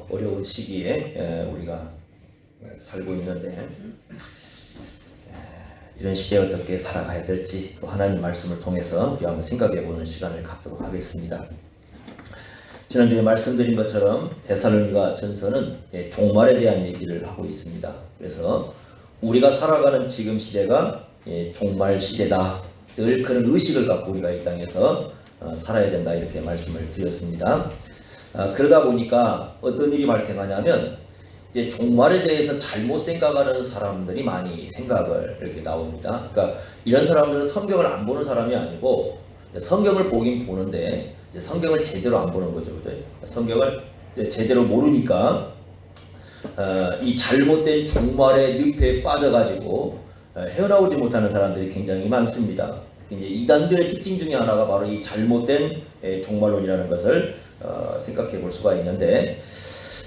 어려운 시기에 우리가 살고 있는데 이런 시대에 어떻게 살아가야 될지 또 하나님 말씀을 통해서 우리 한번 생각해보는 시간을 갖도록 하겠습니다. 지난주에 말씀드린 것처럼 데살로니가 전서는 종말에 대한 얘기를 하고 있습니다. 그래서 우리가 살아가는 지금 시대가 종말 시대다. 늘 그런 의식을 갖고 우리가 이 땅에서 살아야 된다 이렇게 말씀을 드렸습니다. 그러다 보니까 어떤 일이 발생하냐면 이제 종말에 대해서 잘못 생각하는 사람들이 많이 생각을 이렇게 나옵니다. 그러니까 이런 사람들은 성경을 안 보는 사람이 아니고 성경을 보긴 보는데 성경을 제대로 안 보는 거죠. 성경을 제대로 모르니까 이 잘못된 종말의 늪에 빠져가지고 헤어나오지 못하는 사람들이 굉장히 많습니다. 특히 이제 이단들의 특징 중에 하나가 바로 이 잘못된 종말론이라는 것을 생각해 볼 수가 있는데,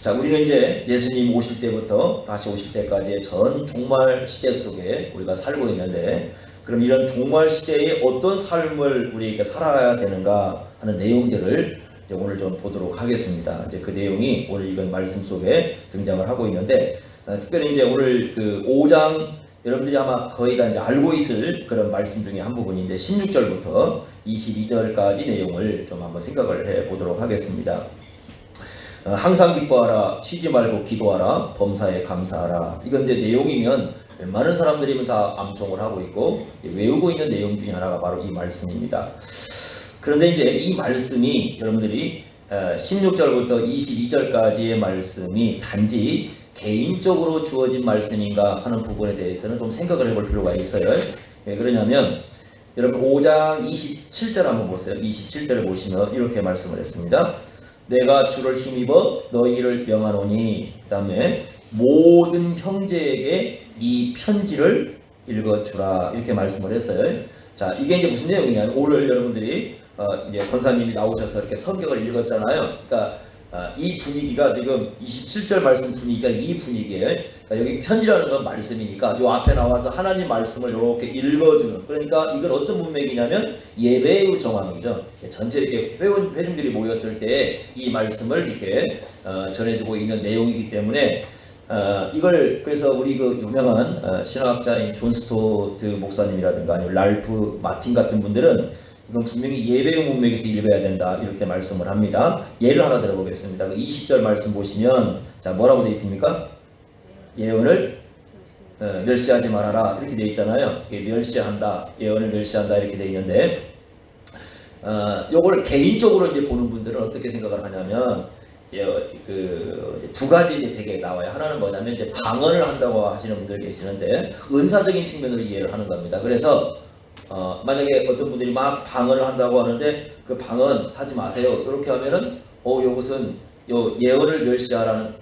자, 우리는 이제 예수님 오실 때부터 다시 오실 때까지의 전 종말 시대 속에 우리가 살고 있는데, 그럼 이런 종말 시대에 어떤 삶을 우리가 살아야 되는가 하는 내용들을 이제 오늘 좀 보도록 하겠습니다. 이제 그 내용이 오늘 이건 말씀 속에 등장을 하고 있는데, 특별히 이제 오늘 그 5장 여러분들이 아마 거의 다 이제 알고 있을 그런 말씀 중에 한 부분인데 16절부터 22절까지 내용을 좀 한번 생각을 해 보도록 하겠습니다. 항상 기뻐하라, 쉬지 말고 기도하라, 범사에 감사하라. 이건 이제 내용이면 웬만한 사람들이면 다 암송을 하고 있고 외우고 있는 내용 중에 하나가 바로 이 말씀입니다. 그런데 이제 이 말씀이 여러분들이 16절부터 22절까지의 말씀이 단지 개인적으로 주어진 말씀인가 하는 부분에 대해서는 좀 생각을 해볼 필요가 있어요. 왜 그러냐면 여러분 5장 27절 한번 보세요. 27절을 보시면 이렇게 말씀을 했습니다. 내가 주를 힘입어 너희를 명하노니, 그 다음에 모든 형제에게 이 편지를 읽어주라 이렇게 말씀을 했어요. 자, 이게 이제 무슨 내용이냐면 오늘 여러분들이 이제 권사님이 나오셔서 이렇게 성경을 읽었잖아요. 그러니까 이 분위기가 지금 27절 말씀 분위기가 이 분위기예요. 그러니까 여기 편지라는 건 말씀이니까 요 앞에 나와서 하나님 말씀을 이렇게 읽어주는, 그러니까 이건 어떤 문맥이냐면 예배의 정황이죠. 전체 이렇게 회중들이 모였을 때 이 말씀을 이렇게 전해주고 있는 내용이기 때문에 이걸 그래서 우리 그 유명한 신학자인 존 스토트 목사님이라든가 아니면 랄프 마틴 같은 분들은 이건 분명히 예배의 문맥에서 읽어야 된다 이렇게 말씀을 합니다. 예를 하나 들어보겠습니다. 20절 말씀 보시면 자 뭐라고 되어 있습니까? 예언을 멸시하지 말아라 이렇게 되어 있잖아요. 멸시한다, 예언을 멸시한다 이렇게 되어 있는데 요걸 개인적으로 이제 보는 분들은 어떻게 생각을 하냐면 그 두 가지 이제 되게 나와요. 하나는 뭐냐면 이제 방언을 한다고 하시는 분들 계시는데 은사적인 측면으로 이해를 하는 겁니다. 그래서 만약에 어떤 분들이 막 방언을 한다고 하는데 그 방언 하지 마세요. 이렇게 하면은 요것은 예언을 멸시하라는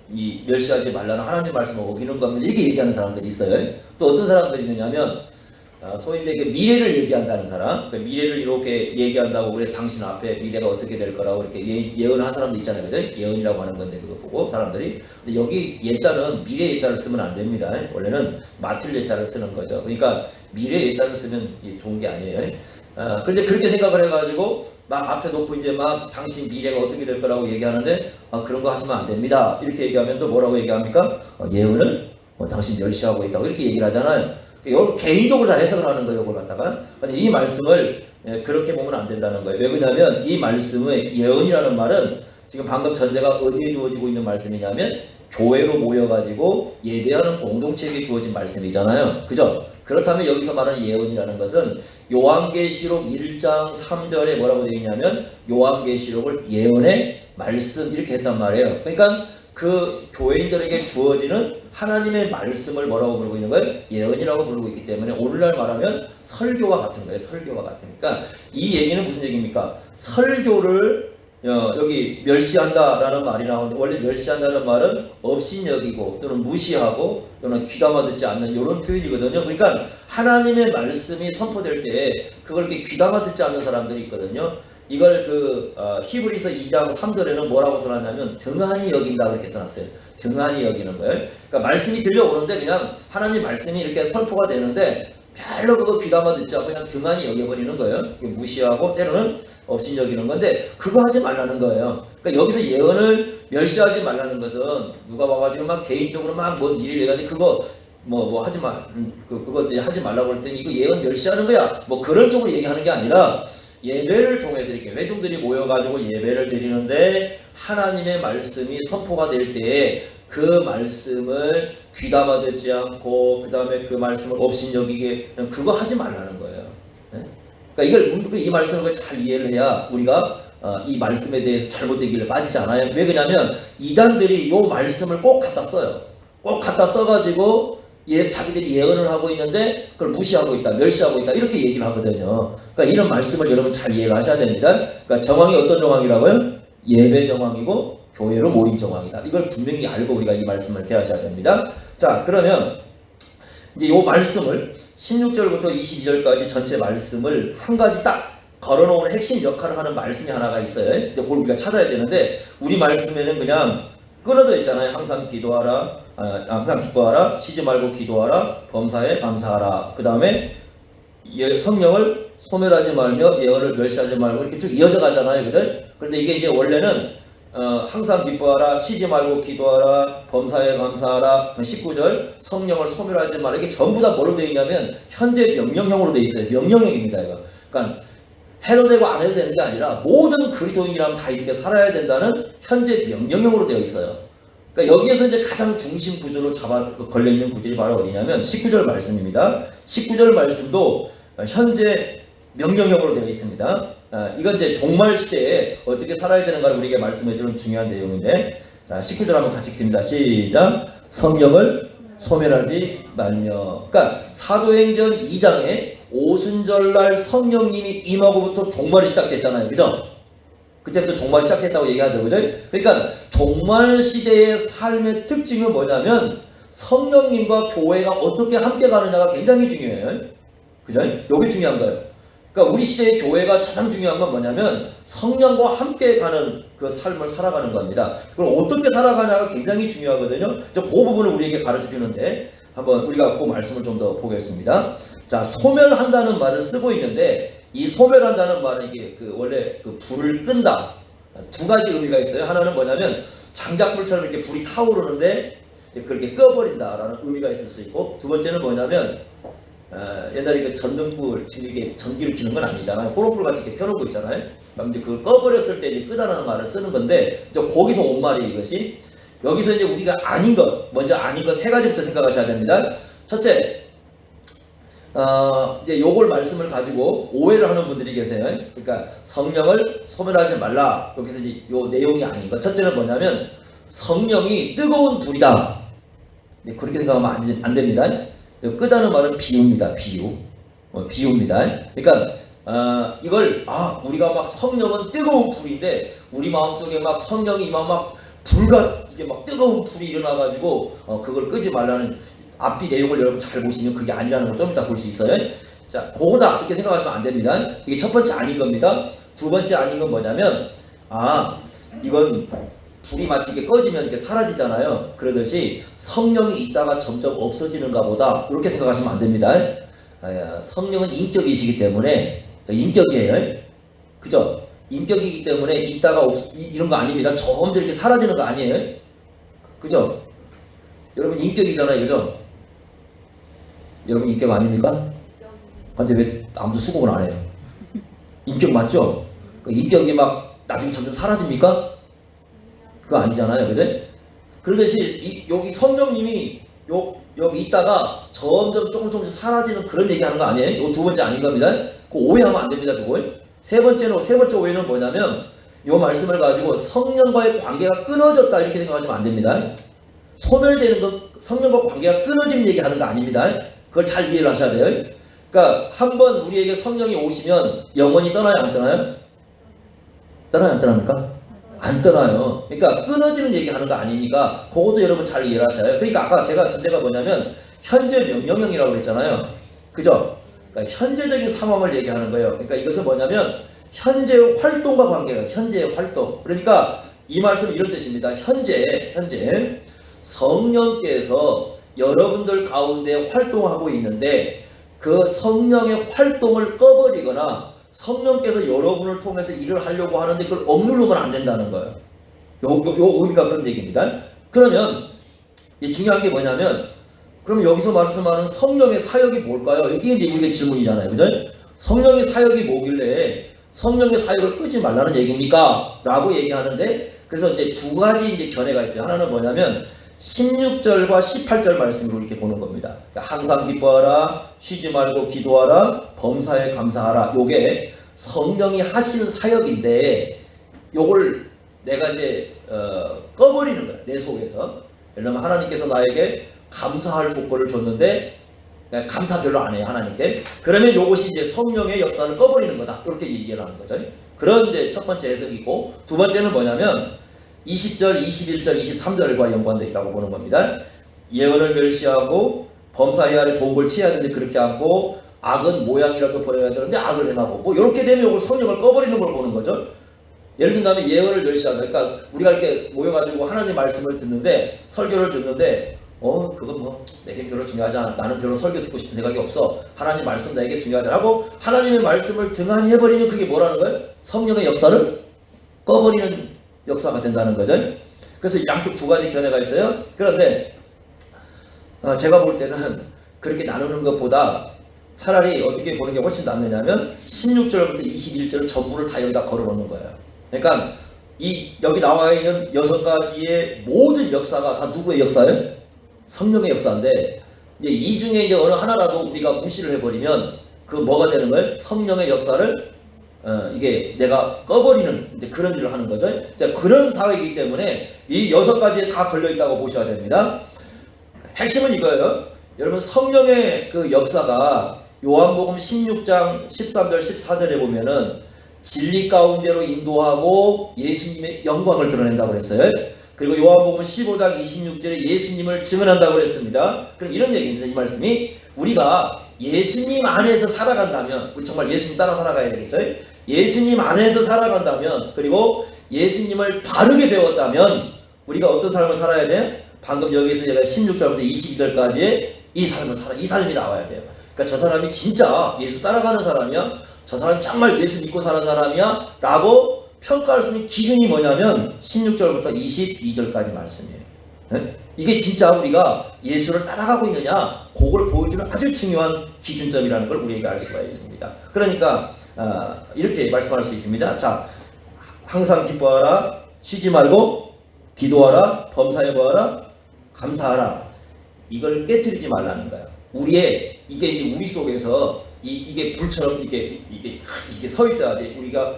멸시하지 말라는 하나님 말씀을 어기는 겁니다. 이렇게 얘기하는 사람들이 있어요. 또 어떤 사람들이 있느냐면 소위 이제 미래를 얘기한다는 사람, 그 미래를 이렇게 얘기한다고 그래 당신 앞에 미래가 어떻게 될 거라고 이렇게 예언을 하는 사람도 있잖아요. 그죠? 예언이라고 하는 건데 그거 보고 사람들이. 근데 여기 예자는 미래 예자를 쓰면 안 됩니다. 원래는 마틸 예자를 쓰는 거죠. 그러니까 미래 예자를 쓰면 좋은 게 아니에요. 그런데 그렇게 생각을 해가지고 막 앞에 놓고 이제 막 당신 미래가 어떻게 될 거라고 얘기하는데 그런 거 하시면 안 됩니다. 이렇게 얘기하면 또 뭐라고 얘기합니까? 예언을 당신 멸시하고 있다고 이렇게 얘기를 하잖아요. 개인적으로 다 해석을 하는 거예요. 이걸 갖다가. 이 말씀을 그렇게 보면 안 된다는 거예요. 왜 그러냐면 이 말씀의 예언이라는 말은 지금 방금 전제가 어디에 주어지고 있는 말씀이냐면 교회로 모여가지고 예배하는 공동체에게 주어진 말씀이잖아요. 그죠? 그렇다면 여기서 말하는 예언이라는 것은 요한계시록 1장 3절에 뭐라고 되어 있냐면 요한계시록을 예언의 말씀 이렇게 했단 말이에요. 그러니까 그 교회인들에게 주어지는 하나님의 말씀을 뭐라고 부르고 있는 거예요? 예언이라고 부르고 있기 때문에 오늘날 말하면 설교와 같은 거예요. 설교와 같으니까 이 얘기는 무슨 얘기입니까? 설교를 여기 멸시한다라는 말이 나오는데 원래 멸시한다는 말은 업신여기고 또는 무시하고 또는 귀담아 듣지 않는 이런 표현이거든요. 그러니까 하나님의 말씀이 선포될 때 그걸 이렇게 귀담아 듣지 않는 사람들이 있거든요. 이걸 히브리서 2장 3절에는 뭐라고 써놨냐면 등한히 여긴다 그렇게 써놨어요. 등한히 여기는 거예요. 그러니까 말씀이 들려오는데 그냥 하나님 말씀이 이렇게 선포가 되는데 별로 그거 귀담아 듣지 않고 그냥 등한히 여겨버리는 거예요. 무시하고 때로는 없이 여기는 건데 그거 하지 말라는 거예요. 그러니까 여기서 예언을 멸시하지 말라는 것은 누가 와가지고 막 개인적으로 막 뭔 일을 얘기하는데 그거 뭐 하지 마, 그거 하지 말라고 할 때는 이거 예언 멸시하는 거야. 뭐 그런 쪽으로 얘기하는 게 아니라 예배를 통해서 이렇게 회중들이 모여가지고 예배를 드리는데 하나님의 말씀이 선포가 될 때에 그 말씀을 귀담아 듣지 않고 그 다음에 그 말씀을 업신여기게 그거 하지 말라는 거예요. 네? 그러니까 이 말씀을 잘 이해를 해야 우리가 이 말씀에 대해서 잘못된 길을 빠지지 않아요. 왜 그러냐면 이단들이 이 말씀을 꼭 갖다 써요. 꼭 갖다 써가지고 자기들이 예언을 하고 있는데 그걸 무시하고 있다, 멸시하고 있다 이렇게 얘기를 하거든요. 그러니까 이런 말씀을 여러분 잘 이해를 하셔야 됩니다. 그러니까 정황이 어떤 정황이라고요? 예배 정황이고 교회로 모임 정황이다. 이걸 분명히 알고 우리가 이 말씀을 대하셔야 됩니다. 자, 그러면 이제 이 말씀을 16절부터 22절까지 전체 말씀을 한 가지 딱 걸어놓은 핵심 역할을 하는 말씀이 하나가 있어요. 이제 그걸 우리가 찾아야 되는데 우리 말씀에는 그냥 끊어져 있잖아요. 항상 기도하라, 항상 기뻐하라, 쉬지 말고 기도하라, 범사에 감사하라. 그 다음에 성령을 소멸하지 말며 예언을 멸시하지 말고 이렇게 쭉 이어져 가잖아요. 그런데 이게 이제 원래는 항상 기뻐하라, 쉬지 말고 기도하라, 범사에 감사하라, 19절 성령을 소멸하지 말라. 이게 전부 다 뭐로 되어 있냐면 현재 명령형으로 되어 있어요. 명령형입니다. 이거. 그러니까 해도 되고 안 해도 되는 게 아니라 모든 그리스도인이라면 다 이렇게 살아야 된다는 현재 명령형으로 되어 있어요. 그러니까 여기에서 이제 가장 중심 구조로 걸려있는 구절이 바로 어디냐면 19절 말씀입니다. 19절 말씀도 현재 명령형으로 되어 있습니다. 이건 이제 종말 시대에 어떻게 살아야 되는가를 우리에게 말씀해 주는 중요한 내용인데, 자, 19절 한번 같이 읽습니다. 시작. 성령을 소멸하지 말며. 그러니까 사도행전 2장에 오순절날 성령님이 임하고부터 종말이 시작됐잖아요. 그죠? 그때부터 종말이 시작했다고 얘기하죠. 그죠? 그러니까 종말 시대의 삶의 특징은 뭐냐면 성령님과 교회가 어떻게 함께 가느냐가 굉장히 중요해요. 그죠? 여기 중요한 거예요. 그러니까 우리 시대의 교회가 가장 중요한 건 뭐냐면 성령과 함께 가는 그 삶을 살아가는 겁니다. 그럼 어떻게 살아가냐가 굉장히 중요하거든요. 그 부분을 우리에게 가르쳐 주는데 한번 우리가 그 말씀을 좀 더 보겠습니다. 자, 소멸한다는 말을 쓰고 있는데 이 소멸한다는 말은 이게 원래 불을 끈다. 두 가지 의미가 있어요. 하나는 뭐냐면 장작불처럼 이렇게 불이 타오르는데 그렇게 꺼버린다라는 의미가 있을 수 있고, 두 번째는 뭐냐면 옛날에 그 전등불, 지금 이게 전기를 켜는 건 아니잖아요. 호롱불 같이 이렇게 켜놓은 거 있잖아요. 그럼 이제 그걸 꺼버렸을 때 이제 끄다라는 말을 쓰는 건데, 이제 거기서 온 말이 이것이. 여기서 이제 우리가 아닌 것, 먼저 아닌 것 세 가지부터 생각하셔야 됩니다. 첫째, 이제 요걸 말씀을 가지고 오해를 하는 분들이 계세요. 그러니까 성령을 소멸하지 말라. 여기서 이제 요 내용이 아닌 것. 첫째는 뭐냐면 성령이 뜨거운 불이다. 그렇게 생각하면 안 됩니다. 끄다는 말은 비유입니다. 비유입니다. 그러니까 이걸 우리가 막 성령은 뜨거운 불인데 우리 마음속에 막 성령이 막 불과 이게 막 뜨거운 불이 일어나가지고 그걸 끄지 말라는 앞뒤 내용을 여러분 잘 보시면 그게 아니라는 걸 좀 이따 볼 수 있어요. 자, 그거다 이렇게 생각하시면 안 됩니다. 이게 첫 번째 아닌 겁니다. 두 번째 아닌 건 뭐냐면 이건 불이 마치 이렇게 꺼지면 이렇게 사라지잖아요. 그러듯이 성령이 있다가 점점 없어지는가 보다 이렇게 생각하시면 안 됩니다. 성령은 인격이시기 때문에 인격이에요. 그죠? 인격이기 때문에 있다가 이런 거 아닙니다. 점점 이렇게 사라지는 거 아니에요. 그죠? 여러분 인격이잖아요. 그죠? 여러분 인격 아닙니까? 근데 왜 아무도 수긍을 안 해요? 인격 맞죠? 인격이 막 나중에 점점 사라집니까? 그거 아니잖아요. 그죠? 그러듯이 여기 성령님이 여기 있다가 점점 조금씩 사라지는 그런 얘기하는 거 아니에요? 이 두 번째 아닌 겁니다. 그 오해하면 안 됩니다. 그거. 세 번째 오해는 뭐냐면 이 말씀을 가지고 성령과의 관계가 끊어졌다 이렇게 생각하시면 안 됩니다. 소멸되는 것, 성령과 관계가 끊어지는 얘기하는 거 아닙니다. 그걸 잘 이해를 하셔야 돼요. 그러니까 한번 우리에게 성령이 오시면 영원히 떠나요, 안 떠나요? 떠나요, 안 떠납니까? 안 떠나요. 그러니까 끊어지는 얘기하는 거 아니니까 그것도 여러분 잘 이해를 하셔야. 그러니까 아까 전제가 뭐냐면 현재 명령형이라고 그랬잖아요. 그죠? 그러니까 현재적인 상황을 얘기하는 거예요. 그러니까 이것은 뭐냐면 현재의 활동과 관계가 현재의 활동. 그러니까 이 말씀은 이런 뜻입니다. 현재 성령께서 여러분들 가운데 활동하고 있는데 그 성령의 활동을 꺼버리거나 성령께서 여러분을 통해서 일을 하려고 하는데 그걸 억누르면 안 된다는 거예요. 요 의미가 그런 얘기입니다. 그러면 이 중요한 게 뭐냐면, 그럼 여기서 말씀하는 성령의 사역이 뭘까요? 이게 이제 우리의 질문이잖아요. 그죠? 성령의 사역이 뭐길래 성령의 사역을 끄지 말라는 얘기입니까? 라고 얘기하는데, 그래서 이제 두 가지 이제 견해가 있어요. 하나는 뭐냐면 16절과 18절 말씀으로 이렇게 보는 겁니다. 그러니까 항상 기뻐하라, 쉬지 말고 기도하라, 범사에 감사하라. 요게 성령이 하시는 사역인데, 요걸 내가 이제 꺼버리는 거야, 내 속에서. 예를 들면 하나님께서 나에게 감사할 조건을 줬는데 감사 별로 안 해요, 하나님께. 그러면 요것이 이제 성령의 역사를 꺼버리는 거다, 이렇게 얘기를 하는 거죠. 그런 이제 첫 번째 해석이고, 두 번째는 뭐냐면 20절, 21절, 23절과 연관되어 있다고 보는 겁니다. 예언을 멸시하고 범사에 아래 좋은 걸 취해야 되는데 그렇게 않고, 악은 모양이라도 버려야 되는데 악을 행하고, 뭐 이렇게 되면 이걸 성령을 꺼버리는 걸 보는 거죠. 예를 든다면 예언을 멸시한다. 그러니까 우리가 이렇게 모여가지고 하나님 말씀을 듣는데, 설교를 듣는데 그건 뭐 내게 별로 중요하지 않아. 나는 별로 설교 듣고 싶은 생각이 없어. 하나님 말씀 나에게 중요하다 하고 하나님의 말씀을 등한히 해버리면 그게 뭐라는 거예요? 성령의 역사를 꺼버리는 역사가 된다는 거죠. 그래서 양쪽 두 가지 견해가 있어요. 그런데 제가 볼 때는 그렇게 나누는 것보다 차라리 어떻게 보는 게 훨씬 낫느냐면 16절부터 21절 전부를 다 여기다 걸어놓는 거예요. 그러니까 여기 나와 있는 6가지의 모든 역사가 다 누구의 역사예요? 성령의 역사인데, 이제 이 중에 이제 어느 하나라도 우리가 무시를 해버리면 그 뭐가 되는 거예요? 성령의 역사를 이게 내가 꺼버리는 이제 그런 일을 하는 거죠. 자, 그런 사회이기 때문에 이 6가지에 다 걸려있다고 보셔야 됩니다. 핵심은 이거예요. 여러분, 성령의 그 역사가 요한복음 16장 13절 14절에 보면은 진리 가운데로 인도하고 예수님의 영광을 드러낸다고 그랬어요. 그리고 요한복음 15장 26절에 예수님을 증언한다고 그랬습니다. 그럼 이런 얘기입니다. 이 말씀이 우리가 예수님 안에서 살아간다면, 우리 정말 예수님 따라 살아가야 되겠죠. 예수님 안에서 살아간다면, 그리고 예수님을 바르게 배웠다면 우리가 어떤 삶을 살아야 돼요? 방금 여기서 제가 16절부터 22절까지 이 삶이 나와야 돼요. 그러니까 저 사람이 진짜 예수 따라가는 사람이야? 저 사람이 정말 예수 믿고 사는 사람이야? 라고 평가할 수 있는 기준이 뭐냐면 16절부터 22절까지 말씀이에요. 네? 이게 진짜 우리가 예수를 따라가고 있느냐, 그걸 보여주는 아주 중요한 기준점이라는 걸 우리에게 알 수가 있습니다. 그러니까 이렇게 말씀할 수 있습니다. 자, 항상 기뻐하라, 쉬지 말고 기도하라, 범사에 구하라, 감사하라. 이걸 깨트리지 말라는 거야. 이게 이제 우리 속에서 이게 불처럼 이게 서 있어야 돼. 우리가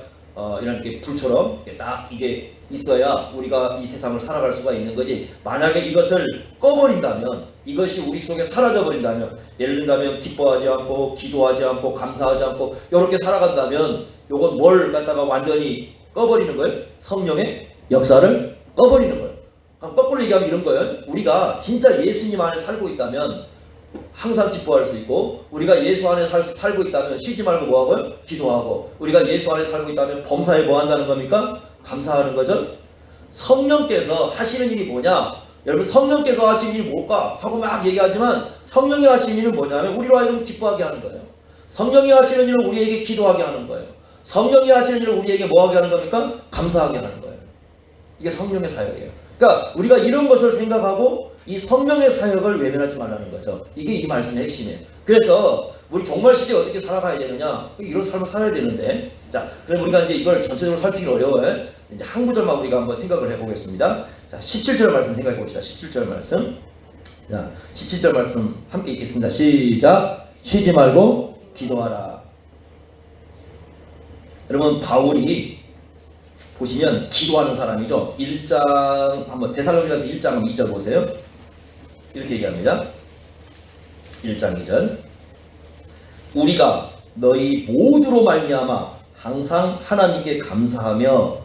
이렇게 불처럼 딱 이게 있어야 우리가 이 세상을 살아갈 수가 있는 거지. 만약에 이것을 꺼버린다면, 이것이 우리 속에 사라져 버린다면, 예를 들면 기뻐하지 않고 기도하지 않고 감사하지 않고 이렇게 살아간다면, 요건 뭘 갖다가 완전히 꺼버리는 거예요? 성령의 역사를 꺼버리는 거예요. 거꾸로 얘기하면 이런 거예요. 우리가 진짜 예수님 안에 살고 있다면 항상 기뻐할 수 있고, 우리가 예수 안에 살고 있다면 쉬지 말고 뭐하고요? 기도하고, 우리가 예수 안에 살고 있다면 범사에 뭐 한다는 겁니까? 감사하는 거죠. 성령께서 하시는 일이 뭐냐? 여러분, 성령께서 하시는 일이 뭘까? 하고 막 얘기하지만 성령이 하시는 일은 뭐냐면 우리로 하여금 기뻐하게 하는 거예요. 성령이 하시는 일은 우리에게 기도하게 하는 거예요. 성령이 하시는 일은 우리에게 뭐하게 하는 겁니까? 감사하게 하는 거예요. 이게 성령의 사역이에요. 그러니까 우리가 이런 것을 생각하고 이 성령의 사역을 외면하지 말라는 거죠. 이게 이 말씀의 핵심이에요. 그래서 우리 종말 시대에 어떻게 살아가야 되느냐? 이런 삶을 살아야 되는데, 자, 그럼 우리가 이제 이걸 전체적으로 살피기 어려워요. 이제 한 구절만 우리가 한번 생각을 해보겠습니다. 자, 17절 말씀 생각해 봅시다. 17절 말씀. 자, 17절 말씀 함께 읽겠습니다. 시작. 쉬지 말고 기도하라. 여러분, 바울이 보시면 기도하는 사람이죠. 1장 한번 데살로니가서 1장 2절 보세요. 이렇게 얘기합니다. 1장 2절. 우리가 너희 모두로 말미암아 항상 하나님께 감사하며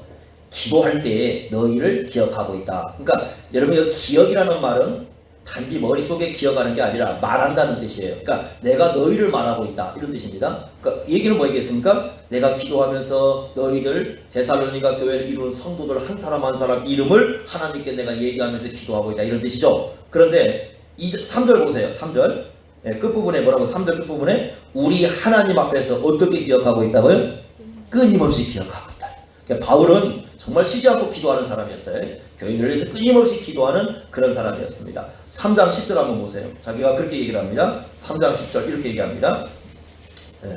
기도할 때에 너희를 기억하고 있다. 그러니까 여러분, 이 기억이라는 말은 단지 머릿속에 기억하는 게 아니라 말한다는 뜻이에요. 그러니까 내가 너희를 말하고 있다, 이런 뜻입니다. 그러니까 얘기는 뭐겠습니까? 내가 기도하면서 너희들 데살로니가 교회를 이룬 성도들 한 사람 한 사람 이름을 하나님께 내가 얘기하면서 기도하고 있다, 이런 뜻이죠. 그런데 3절 보세요. 3절. 예, 끝부분에 뭐라고 3절 끝부분에 우리 하나님 앞에서 어떻게 기억하고 있다고요? 끊임없이 기억하고 있다. 그러니까 바울은 정말 쉬지 않고 기도하는 사람이었어요. 교인을 위해서 끊임없이 기도하는 그런 사람이었습니다. 3장 10절 한번 보세요. 자기가 그렇게 얘기를 합니다. 3장 10절 이렇게 얘기합니다. 예,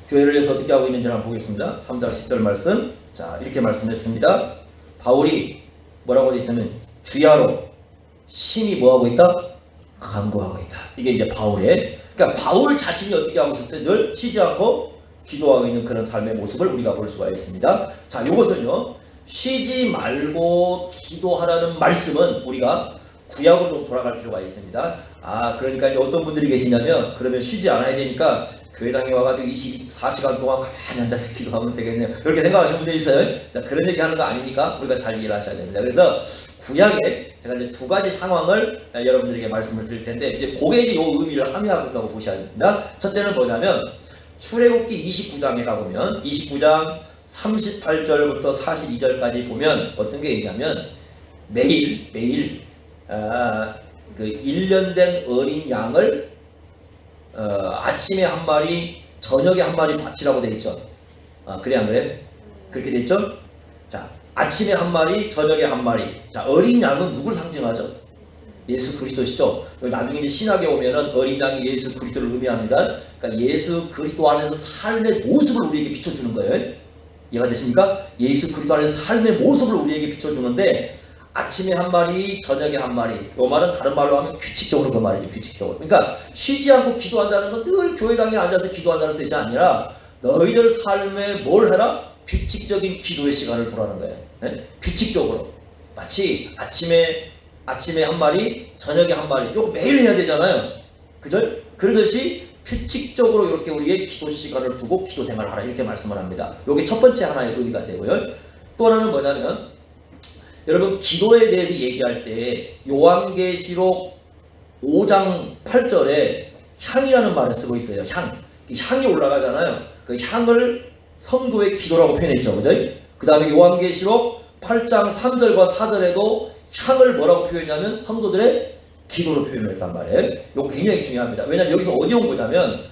교회를 위해서 어떻게 하고 있는지 한번 보겠습니다. 3장 10절 말씀. 자, 이렇게 말씀했습니다. 바울이 뭐라고 되어 있냐면 주야로 심히 뭐하고 있다? 간구하고 있다. 이게 이제 바울의, 그러니까 바울 자신이 어떻게 하고 있었어요? 늘 쉬지 않고 기도하고 있는 그런 삶의 모습을 우리가 볼 수가 있습니다. 자, 이것은요, 쉬지 말고 기도하라는 말씀은 우리가 구약으로 좀 돌아갈 필요가 있습니다. 그러니까 이제 어떤 분들이 계시냐면, 그러면 쉬지 않아야 되니까 교회당에 와가지고 24시간 동안 가만히 앉아서 기도하면 되겠네요. 이렇게 생각하시는 분들이 있어요. 자, 그런 얘기 하는 거 아니니까 우리가 잘 이해를 하셔야 됩니다. 그래서 구약에 제가 이제 두 가지 상황을 여러분들에게 말씀을 드릴 텐데, 이제 그게 이 의미를 함의하고 있다고 보셔야 됩니다. 첫째는 뭐냐면, 출애굽기 29장에 가보면 29장 38절부터 42절까지 보면 어떤 게 있냐면, 매일 그 1년 된 어린 양을 아침에 한 마리, 저녁에 한 마리 바치라고 되어 있죠. 그래 안 그래? 그렇게 되어 있죠? 자, 아침에 한 마리, 저녁에 한 마리. 자, 어린 양은 누굴 상징하죠? 예수 그리스도시죠. 나중에 신학에 오면은 어린 양이 예수 그리스도를 의미합니다. 그러니까 예수 그리스도 안에서 삶의 모습을 우리에게 비춰주는 거예요. 이해가 되십니까? 예수 그리스도 안에서 삶의 모습을 우리에게 비춰주는데, 아침에 한 마리, 저녁에 한 마리. 이 말은 다른 말로 하면 규칙적으로 그 말이죠. 규칙적으로. 그러니까 쉬지 않고 기도한다는 건 늘 교회당에 앉아서 기도한다는 뜻이 아니라, 너희들 삶에 뭘 해라? 규칙적인 기도의 시간을 두라는 거예요. 네? 규칙적으로. 마치 아침에 한 마리, 저녁에 한 마리. 이거 매일 해야 되잖아요. 그죠? 그러듯이 규칙적으로 이렇게 우리의 기도 시간을 두고 기도 생활을 하라. 이렇게 말씀을 합니다. 이게 첫 번째 하나의 의미가 되고요. 또 하나는 뭐냐면, 여러분 기도에 대해서 얘기할 때 요한계시록 5장 8절에 향이라는 말을 쓰고 있어요. 향이 올라가잖아요. 그 향을 성도의 기도라고 표현했죠. 그죠? 그 다음에 요한계시록 8장 3절과 4절에도 향을 뭐라고 표현하냐면 성도들의 기도로 표현을 했단 말이에요. 이거 굉장히 중요합니다. 왜냐하면 여기서 어디 온 거냐면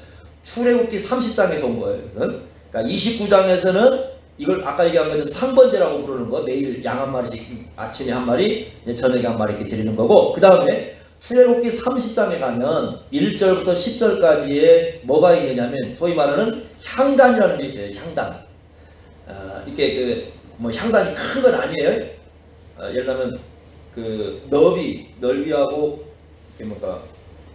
출애굽기 30장에서 온 거예요. 그러니까 29장에서는 이걸 아까 얘기한 것처럼 상번제라고 부르는 거, 매일 양 한 마리씩 아침에 한 마리, 저녁에 한 마리 이렇게 드리는 거고, 그 다음에 출애굽기 30장에 가면 1절부터 10절까지에 뭐가 있느냐면 소위 말하는 향단이라는 게 있어요. 향단. 이렇게 뭐 향단이 큰 건 아니에요. 예를 들면 그 넓이하고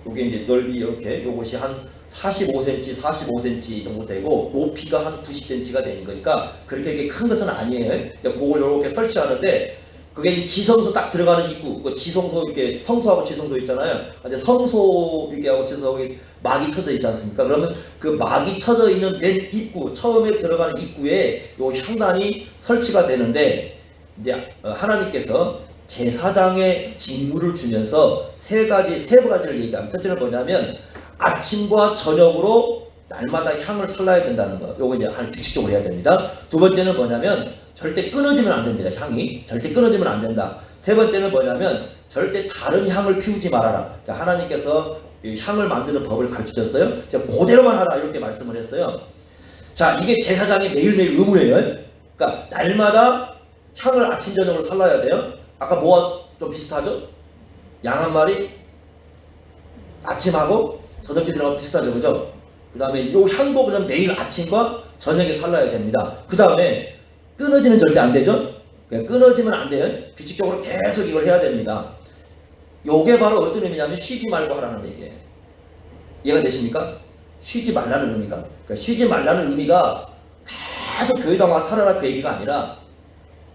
요게 이제 넓이 이렇게 요것이 한 45cm 정도 되고 높이가 한 90cm가 되는 거니까 그렇게 큰 것은 아니에요. 그걸 이렇게 설치하는데, 그게 이제 지성소 딱 들어가는 입구, 그 지성소 이렇게 성소하고 지성소 있잖아요. 근데 성소 이렇게 하고 지성소에 막이 쳐져 있지 않습니까? 그러면 그 막이 쳐져 있는 맨 입구, 처음에 들어가는 입구에 요 향단이 설치가 되는데, 이제 하나님께서 제사장의 직무를 주면서 세 가지를 얘기합니다. 첫째는 뭐냐면 아침과 저녁으로 날마다 향을 살라야 된다는 거. 요거 이제 규칙적으로 해야 됩니다. 두 번째는 뭐냐면 절대 끊어지면 안 됩니다. 향이 절대 끊어지면 안 된다. 세 번째는 뭐냐면 절대 다른 향을 피우지 말아라. 그러니까 하나님께서 이 향을 만드는 법을 가르치셨어요. 그대로만 하라 이렇게 말씀을 했어요. 자, 이게 제사장이 매일매일 의무예요. 그러니까 날마다 향을 아침 저녁으로 살라야 돼요. 아까 뭐와 좀 비슷하죠? 양 한 마리 아침하고 저녁에 들어가면 비슷하죠, 그죠? 그 다음에 요 향도 그냥 매일 아침과 저녁에 살라야 됩니다. 그 다음에 끊어지면 절대 안 되죠? 끊어지면 안 돼요. 규칙적으로 계속 이걸 해야 됩니다. 요게 바로 어떤 의미냐면 쉬지 말고 하라는 얘기예요. 이해가 되십니까? 쉬지 말라는 의미가. 그러니까 쉬지 말라는 의미가 계속 교회당 와서 살아라 그 얘기가 아니라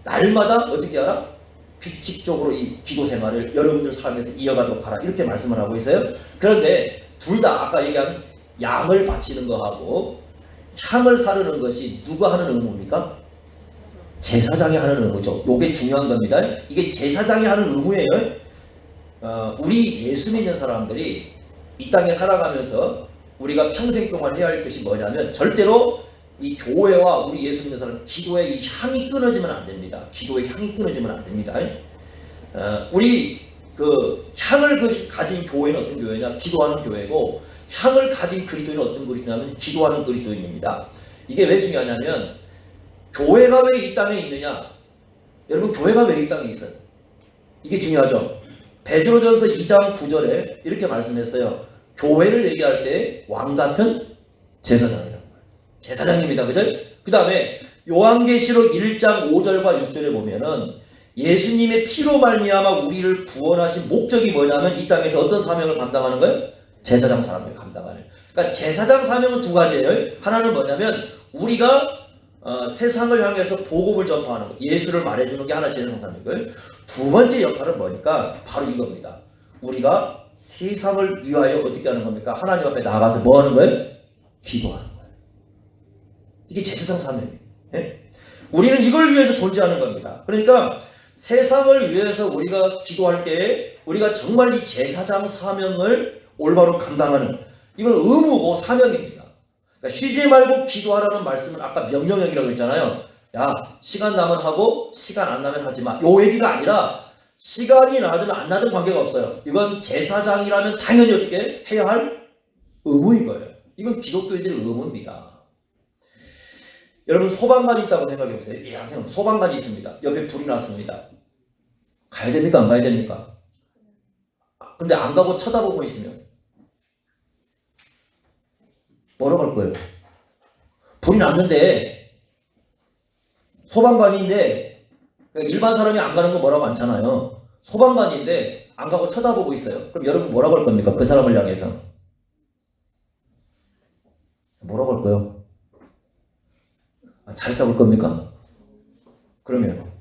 날마다 어떻게 하라? 규칙적으로 이 기도 생활을 여러분들 삶에서 이어가도록 하라 이렇게 말씀을 하고 있어요. 그런데 둘 다 아까 얘기한 양을 바치는 거하고 향을 사르는 것이 누가 하는 의무입니까? 제사장이 하는 의무죠. 이게 중요한 겁니다. 이게 제사장이 하는 의무예요. 우리 예수 믿는 사람들이 이 땅에 살아가면서 우리가 평생 동안 해야 할 것이 뭐냐면 절대로 이 교회와 우리 예수 믿는 사람 기도의 이 향이 끊어지면 안 됩니다. 기도의 향이 끊어지면 안 됩니다. 우리 그 향을 가진 교회는 어떤 교회냐? 기도하는 교회고, 향을 가진 그리스도인은 어떤 그리스도냐면 기도하는 그리스도인입니다. 이게 왜 중요하냐면 교회가 왜 이 땅에 있느냐? 여러분, 교회가 왜 이 땅에 있어요? 이게 중요하죠. 베드로전서 2장 9절에 이렇게 말씀했어요. 교회를 얘기할 때 왕같은 제사장이라는 거예요. 제사장입니다. 그죠? 그 다음에 요한계시록 1장 5절과 6절에 보면은 예수님의 피로 말미암아 우리를 구원하신 목적이 뭐냐면 이 땅에서 어떤 사명을 감당하는 거예요? 제사장 사명을 감당하는. 그러니까 제사장 사명은 두 가지예요. 하나는 뭐냐면 우리가 세상을 향해서 복음을 전파하는 거, 예수를 말해주는 게 하나 제사장 사명이고요. 두 번째 역할은 뭐니까 바로 이겁니다. 우리가 세상을 위하여 어떻게 하는 겁니까? 하나님 앞에 나가서 뭐 하는 거예요? 기도하는 거예요. 이게 제사장 사명이에요. 예? 우리는 이걸 위해서 존재하는 겁니다. 그러니까 세상을 위해서 우리가 기도할 때 우리가 정말 이 제사장 사명을 올바로 감당하는, 이건 의무고 사명입니다. 그러니까 쉬지 말고 기도하라는 말씀은 아까 명령형이라고 했잖아요. 야, 시간 나면 하고 시간 안 나면 하지 마. 요 얘기가 아니라 시간이 나든 안 나든 관계가 없어요. 이건 제사장이라면 당연히 어떻게 해야 할 의무인 거예요. 이건 기독교인들의 의무입니다. 여러분, 소방관이 있다고 생각해보세요. 예, 선생님, 소방관이 있습니다. 옆에 불이 났습니다. 가야 됩니까? 안 가야 됩니까? 근데 안 가고 쳐다보고 있으면 뭐라고 할 거예요? 불이 났는데 소방관인데 일반 사람이 안 가는 거 뭐라고 않잖아요. 소방관인데 안 가고 쳐다보고 있어요. 그럼 여러분 뭐라고 할 겁니까? 그 사람을 향해서 뭐라고 할 거예요? 잘했다고 할 겁니까? 그러면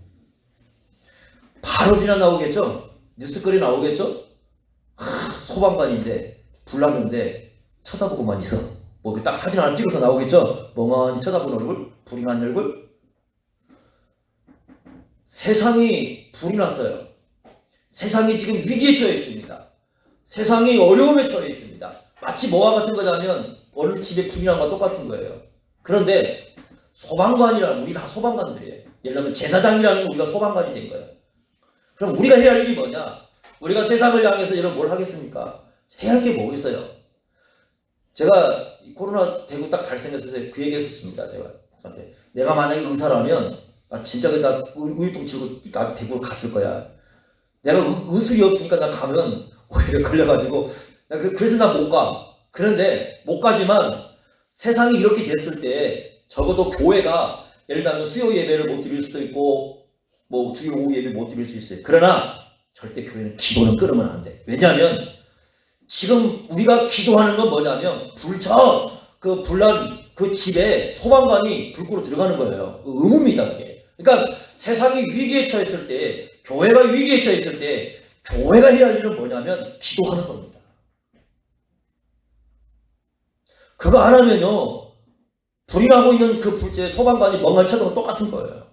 바로 비난 나오겠죠? 뉴스거리 나오겠죠? 소방관인데 불났는데 쳐다보고만 있어. 뭐 딱 사진 하나 찍어서 나오겠죠? 멍하니 쳐다보는 얼굴, 불이 난 얼굴. 세상이 불이 났어요. 세상이 지금 위기에 처해 있습니다. 세상이 어려움에 처해 있습니다. 마치 뭐와 같은 거냐면 어느 집에 불이 난 거와 똑같은 거예요. 그런데 소방관이라는, 우리 다 소방관들이에요. 예를 들면 제사장이라는 우리가 소방관이 된 거예요. 그럼 우리가 해야 할 일이 뭐냐? 우리가 세상을 향해서 여러분 뭘 하겠습니까? 해야 할 게 뭐겠어요? 제가 코로나 되고 딱 발생했을 때 그 얘기 했었습니다. 제가 내가 만약에 의사라면 진짜 나 우유통 치고 나 대구로 갔을 거야. 내가 의술이 없으니까 나 가면 오히려 걸려가지고 그래서 나 못 가. 그런데 못 가지만 세상이 이렇게 됐을 때 적어도 교회가 예를 들면 수요 예배를 못 드릴 수도 있고 뭐 주일 오후 예배 못 드릴 수 있어요. 그러나 절대 교회는 기도는 끊으면 안 돼. 왜냐하면 지금 우리가 기도하는 건 뭐냐면 그 불난 그 집에 소방관이 불 끄러 들어가는 거예요. 의무입니다, 그게. 그러니까 세상이 위기에 처했을 때, 교회가 위기에 처했을 때 교회가 해야 할 일은 뭐냐면 기도하는 겁니다. 그거 안 하면요, 불이 나고 있는 그 불제 소방관이 멍하니 쳐다보면 똑같은 거예요.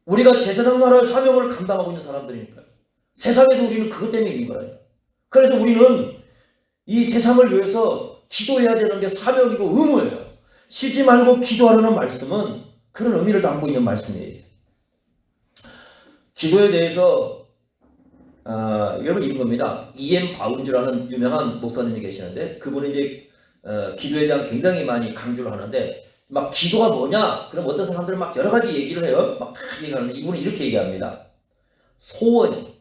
우리가 제사장 나라의 사명을 감당하고 있는 사람들이니까요. 세상에서 우리는 그것 때문에 있는 거라니까. 그래서 우리는 이 세상을 위해서 기도해야 되는 게 사명이고 의무예요. 쉬지 말고 기도하라는 말씀은 그런 의미를 담고 있는 말씀이에요. 기도에 대해서 여러분 이런 겁니다. E.M. 바운즈라는 유명한 목사님이 계시는데 그분이 이제 기도에 대한 굉장히 많이 강조를 하는데 막 기도가 뭐냐? 그럼 어떤 사람들은 막 여러 가지 얘기를 해요. 막 얘기하는데 이분은 이렇게 얘기합니다. 소원이,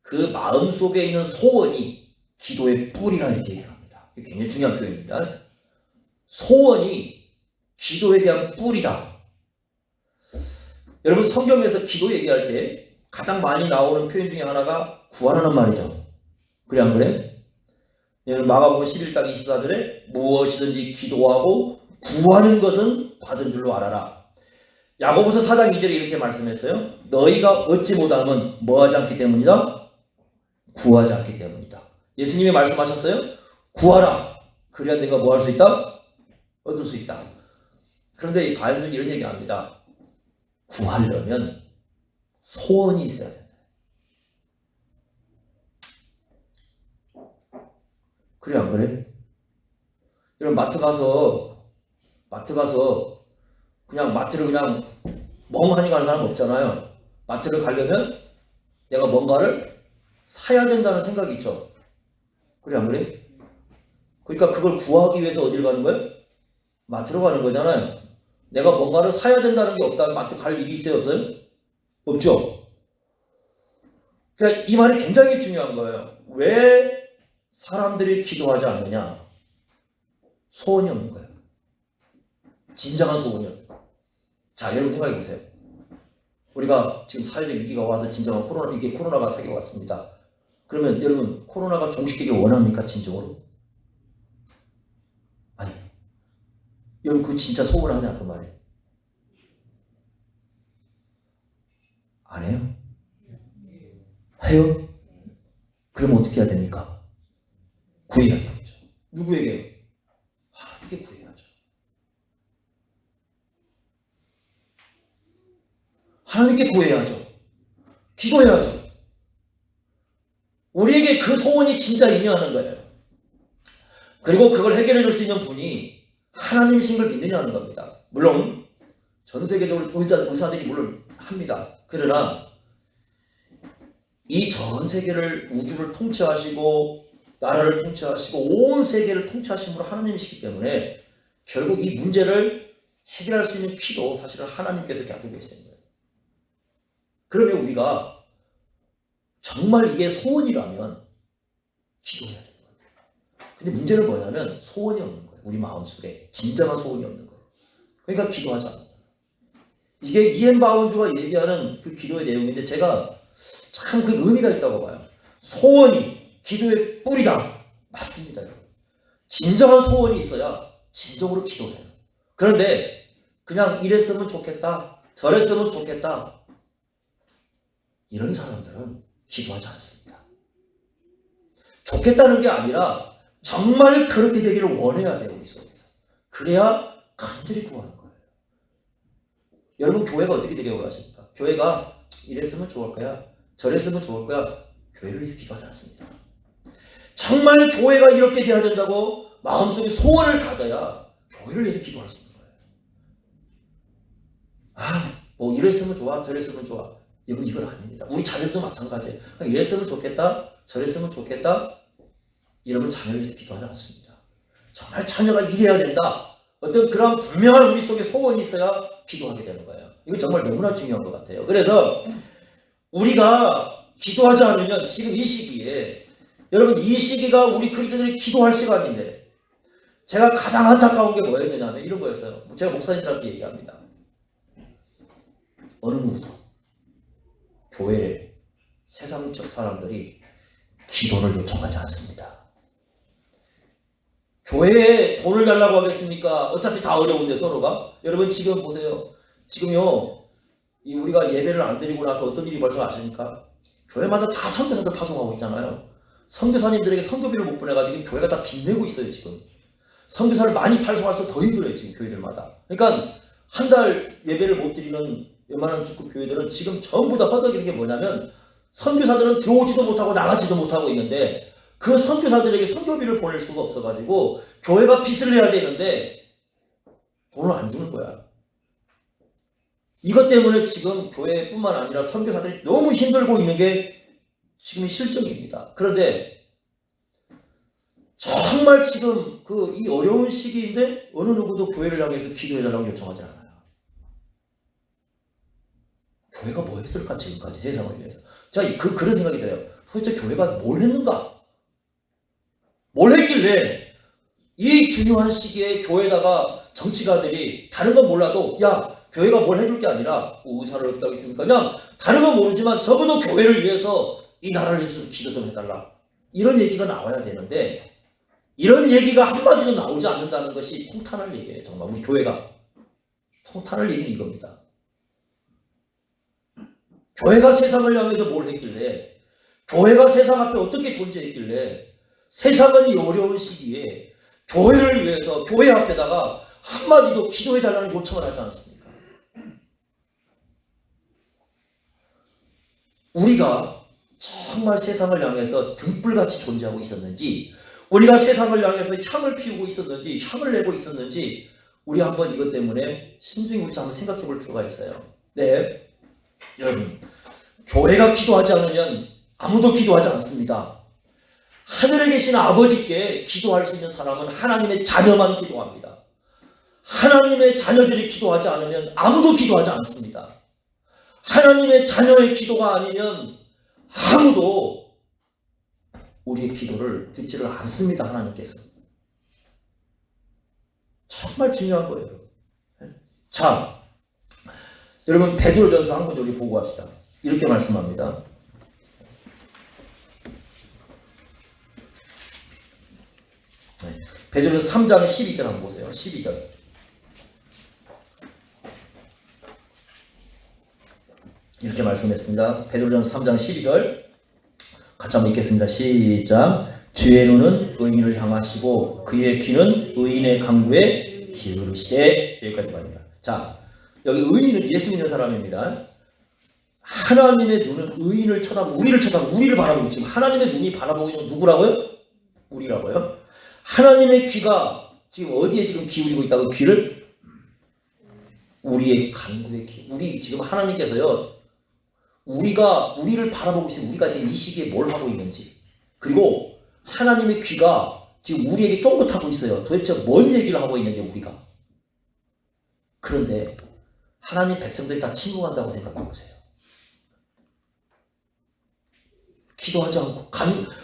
그 마음 속에 있는 소원이 기도의 뿌리라 이렇게 얘기합니다. 이게 굉장히 중요한 표현입니다. 소원이 기도에 대한 뿌리다. 여러분 성경에서 기도 얘기할 때 가장 많이 나오는 표현 중에 하나가 구하라는 말이죠. 그래 안 그래? 마가복음 11장 24절에 무엇이든지 기도하고 구하는 것은 받은 줄로 알아라. 야고보서 4장 2절에 이렇게 말씀했어요. 너희가 얻지 못하면 뭐하지 않기 때문이다? 구하지 않기 때문이다. 예수님이 말씀하셨어요. 구하라. 그래야 내가 뭐 할 수 있다? 얻을 수 있다. 그런데 이 바울은 이런 얘기합니다. 구하려면 소원이 있어야 된다. 그래 안 그래? 여러분 마트 가서 그냥 마트를 그냥 멍하니 가는 사람 없잖아요. 마트를 가려면 내가 뭔가를 사야 된다는 생각이 있죠. 그래 안 그래? 그러니까 그걸 구하기 위해서 어디를 가는 거예요? 마트로 가는 거잖아요. 내가 뭔가를 사야 된다는 게 없다면 마트 갈 일이 있어요? 없어요? 없죠. 그러니까 이 말이 굉장히 중요한 거예요. 왜 사람들이 기도하지 않느냐? 소원이 없는 거예요. 진정한 소원이 없는 거예요. 자, 여러분 생각해 보세요. 우리가 지금 사회적 위기가 와서 진정한 코로나가 세계에 왔습니다. 그러면 여러분 코로나가 종식되길 원합니까? 진정으로? 아니. 여러분 그 진짜 소원하냐 그 말이에요. 안 해요? 해요? 그럼 어떻게 해야 됩니까? 구해야 되겠죠. 누구에게? 하나님께 구해야죠. 하나님께 구해야죠. 기도해야죠. 우리에게 그 소원이 진짜 있냐는 거예요. 그리고 그걸 해결해 줄 수 있는 분이 하나님이신 걸 믿느냐는 겁니다. 물론 전 세계적으로 의사들이 물론 합니다. 그러나 이 전 세계를 우주를 통치하시고 나라를 통치하시고 온 세계를 통치하신 분은 하나님이시기 때문에 결국 이 문제를 해결할 수 있는 키도 사실은 하나님께서 가지고 계시는 거예요. 그러면 우리가 정말 이게 소원이라면 기도해야 되는 거예요. 근데 문제는 뭐냐면 소원이 없는 거예요. 우리 마음속에 진정한 소원이 없는 거예요. 그러니까 기도하지 않는다. 이게 이엔 바운드가 얘기하는 그 기도의 내용인데 제가 참 그 의미가 있다고 봐요. 소원이 기도의 뿌리다. 맞습니다. 여러분. 진정한 소원이 있어야 진정으로 기도해요. 그런데 그냥 이랬으면 좋겠다. 저랬으면 좋겠다. 이런 사람들은 기도하지 않습니다. 좋겠다는 게 아니라 정말 그렇게 되기를 원해야 돼요. 우리 속에서. 그래야 간절히 구하는 거예요. 여러분 교회가 어떻게 되길 원하십니까? 교회가 이랬으면 좋을 거야. 저랬으면 좋을 거야. 교회를 위해서 기도하지 않습니다. 정말 교회가 이렇게 돼야 된다고 마음속에 소원을 가져야 교회를 위해서 기도할 수 있는 거예요. 뭐 이랬으면 좋아, 저랬으면 좋아. 이건 아닙니다. 우리 자녀도 마찬가지예요. 이랬으면 좋겠다, 저랬으면 좋겠다. 이러면 자녀를 위해서 기도하지 않습니다. 정말 자녀가 이래야 된다. 어떤 그런 분명한 우리 속에 소원이 있어야 기도하게 되는 거예요. 이거 정말 너무나 중요한 것 같아요. 그래서 우리가 기도하지 않으면 지금 이 시기에 여러분 이 시기가 우리 그리스도인들이 기도할 시간인데 제가 가장 안타까운 게 뭐였냐면 이런 거였어요. 제가 목사님들한테 얘기합니다. 어느 누구도 교회에 세상적 사람들이 기도를 요청하지 않습니다. 교회에 돈을 달라고 하겠습니까? 어차피 다 어려운데 서로가. 여러분 지금 보세요. 지금요 우리가 예배를 안 드리고 나서 어떤 일이 벌써 아십니까? 교회마다 다 선교사들 파송하고 있잖아요. 선교사님들에게 선교비를 못 보내가지고 교회가 다 빚내고 있어요 지금. 선교사를 많이 파송할수록 더 힘들어요 지금 교회들마다. 그러니까 한 달 예배를 못 드리는 웬만한 축구 교회들은 지금 전부 다 허덕이는 게 뭐냐면 선교사들은 들어오지도 못하고 나가지도 못하고 있는데 그 선교사들에게 선교비를 보낼 수가 없어가지고 교회가 빚을 내야 되는데 돈을 안 주는 거야. 이것 때문에 지금 교회뿐만 아니라 선교사들이 너무 힘들고 있는 게 지금의 실정입니다. 그런데 정말 지금 이 어려운 시기인데 어느 누구도 교회를 향해서 기도해달라고 요청하지 않아요. 교회가 뭐 했을까 지금까지 세상을 위해서. 자, 그런 생각이 들어요. 도대체 교회가 뭘 했는가? 뭘 했길래 이 중요한 시기에 교회에다가 정치가들이 다른 건 몰라도 야 교회가 뭘 해줄 게 아니라 의사를 어떻게 하겠습니까? 그냥 다른 건 모르지만 적어도 교회를 위해서 이 나라를 위해서 기도 좀 해달라. 이런 얘기가 나와야 되는데 이런 얘기가 한마디도 나오지 않는다는 것이 통탄할 얘기예요. 정말 우리 교회가 통탄할 얘기는 이겁니다. 교회가 세상을 향해서 뭘 했길래 교회가 세상 앞에 어떻게 존재했길래 세상은 이 어려운 시기에 교회를 위해서 교회 앞에다가 한마디도 기도해달라는 요청을 하지 않습니까? 우리가 정말 세상을 향해서 등불같이 존재하고 있었는지 우리가 세상을 향해서 향을 피우고 있었는지 향을 내고 있었는지 우리 한번 이것 때문에 신중히 우리 한번 생각해 볼 필요가 있어요. 네, 여러분 교회가 기도하지 않으면 아무도 기도하지 않습니다. 하늘에 계신 아버지께 기도할 수 있는 사람은 하나님의 자녀만 기도합니다. 하나님의 자녀들이 기도하지 않으면 아무도 기도하지 않습니다. 하나님의 자녀의 기도가 아니면 아무도 우리의 기도를 듣지를 않습니다. 하나님께서. 정말 중요한 거예요. 자, 여러분 베드로전서 한 번 우리 보고 합시다. 이렇게 말씀합니다. 베드로전서 3장 12절 한번 보세요. 12절. 이렇게 말씀했습니다. 베드로전서 3장 12절 같이 한번 읽겠습니다. 시작. 주의 눈은 의인을 향하시고 그의 귀는 의인의 간구에 기울이시되. 여기까지 말입니다. 자, 여기 의인은 예수 믿는 사람입니다. 하나님의 눈은 의인을 쳐다보고 우리를 바라보고, 지금 하나님의 눈이 바라보고 있는 누구라고요? 우리라고요. 하나님의 귀가 지금 어디에 지금 기울이고 있다고? 귀를? 우리의 간구에 우리 지금 하나님께서요, 우리를 바라보고 있어요. 우리가 지금 이 시기에 뭘 하고 있는지. 그리고 하나님의 귀가 지금 우리에게 쫑긋하고 있어요. 도대체 뭔 얘기를 하고 있는지 우리가. 그런데 하나님 백성들이 다 침묵한다고 생각해 보세요. 기도하지 않고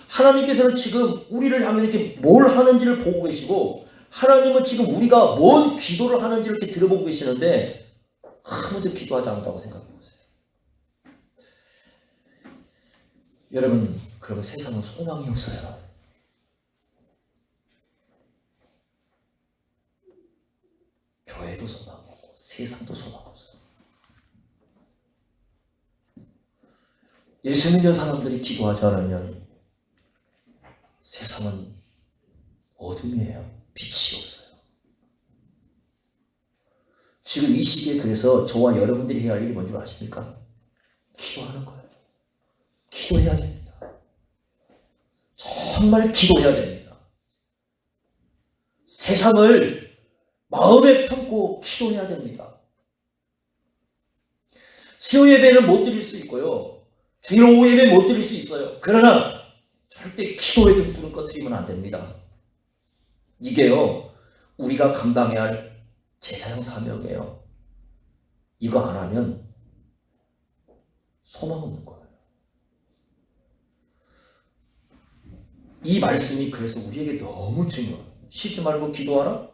하나님께서는 지금 우리를 향해 이렇게 뭘 하는지를 보고 계시고, 하나님은 지금 우리가 뭔 기도를 하는지를 이렇게 들어보고 계시는데 아무도 기도하지 않는다고 생각해 보세요. 여러분, 그러면 세상은 소망이 없어요. 교회도 소망 없고 세상도 소망 없어요. 예수 믿는 사람들이 기도하지 않으면 세상은 어둠이에요. 빛이 없어요. 지금 이 시기에 그래서 저와 여러분들이 해야 할 일이 뭔지 아십니까? 기도하는 거예요. 기도해야 됩니다. 정말 기도해야 됩니다. 세상을 마음에 품고 기도해야 됩니다. 수요 예배는 못 드릴 수 있고요. 주일 오후 예배 못 드릴 수 있어요. 그러나 절대 기도의 등불은 꺼뜨리면 안 됩니다. 이게요, 우리가 감당해야 할 제사장 사명이에요. 이거 안 하면 소망 없는 거예요. 이 말씀이 그래서 우리에게 너무 중요해요. 쉬지 말고 기도하라.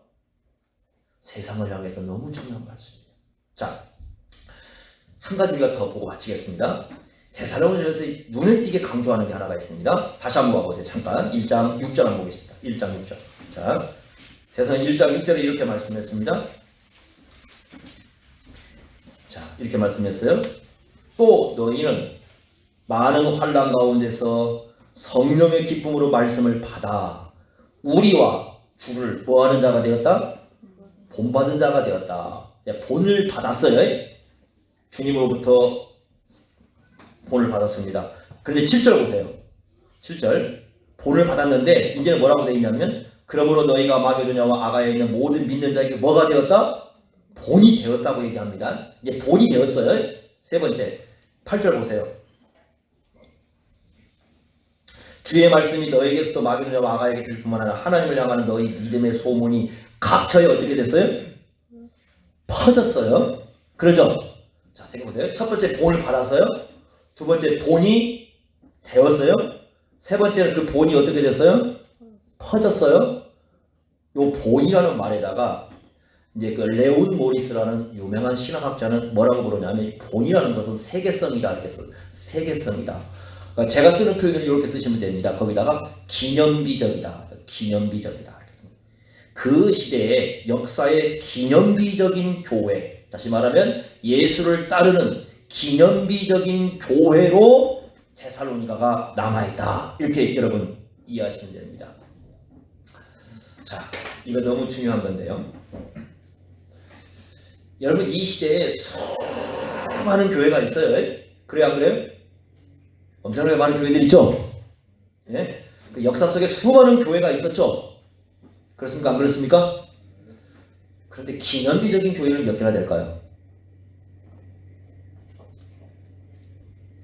세상을 향해서 너무 중요한 말씀이에요. 자, 한 가지 우리가 더 보고 마치겠습니다. 데살로니가전서 눈에 띄게 강조하는 게 하나가 있습니다. 다시 한번 가보세요. 잠깐 1장 6절 한번 보겠습니다. 1장 6절. 자, 데살로니가 1장 6절에 이렇게 말씀했습니다. 자, 이렇게 말씀했어요. 또 너희는 많은 환난 가운데서 성령의 기쁨으로 말씀을 받아 우리와 주를 뭐하는 자가 되었다? 본받은 자가 되었다. 본을 받았어요. 주님으로부터 본을 받았습니다. 그런데 7절 보세요. 7절. 본을 받았는데 이제는 뭐라고 되어 있냐면, 그러므로 너희가 마게도냐와 아가야에 있는 모든 믿는 자에게 뭐가 되었다? 본이 되었다고 얘기합니다. 이제 본이 되었어요. 세 번째. 8절 보세요. 주의 말씀이 너희에게서도 마게도냐와 아가야에게 들 뿐만 아니라 하나님을 향하는 너희 믿음의 소문이 각처에 어떻게 됐어요? 퍼졌어요. 그러죠? 자, 생각해보세요. 첫 번째 본을 받았어요. 두 번째 본이 되었어요. 세 번째는 그 본이 어떻게 됐어요? 퍼졌어요. 요 본이라는 말에다가 이제 그 레온 모리스라는 유명한 신학학자는 뭐라고 부르냐면, 본이라는 것은 세계성이다 이렇게 써요. 세계성이다. 그러니까 제가 쓰는 표현을 이렇게 쓰시면 됩니다. 거기다가 기념비적이다. 기념비적이다. 그 시대의 역사의 기념비적인 교회, 다시 말하면 예수를 따르는 기념비적인 교회로 데살로니가가 남아있다. 이렇게 여러분 이해하시면 됩니다. 자, 이거 너무 중요한 건데요. 여러분, 이 시대에 수많은 교회가 있어요. 그래요, 안 그래요? 엄청나게 많은 교회들 있죠? 예? 그 역사 속에 수많은 교회가 있었죠? 그렇습니까? 안 그렇습니까? 그런데 기념비적인 교회는 몇 개나 될까요?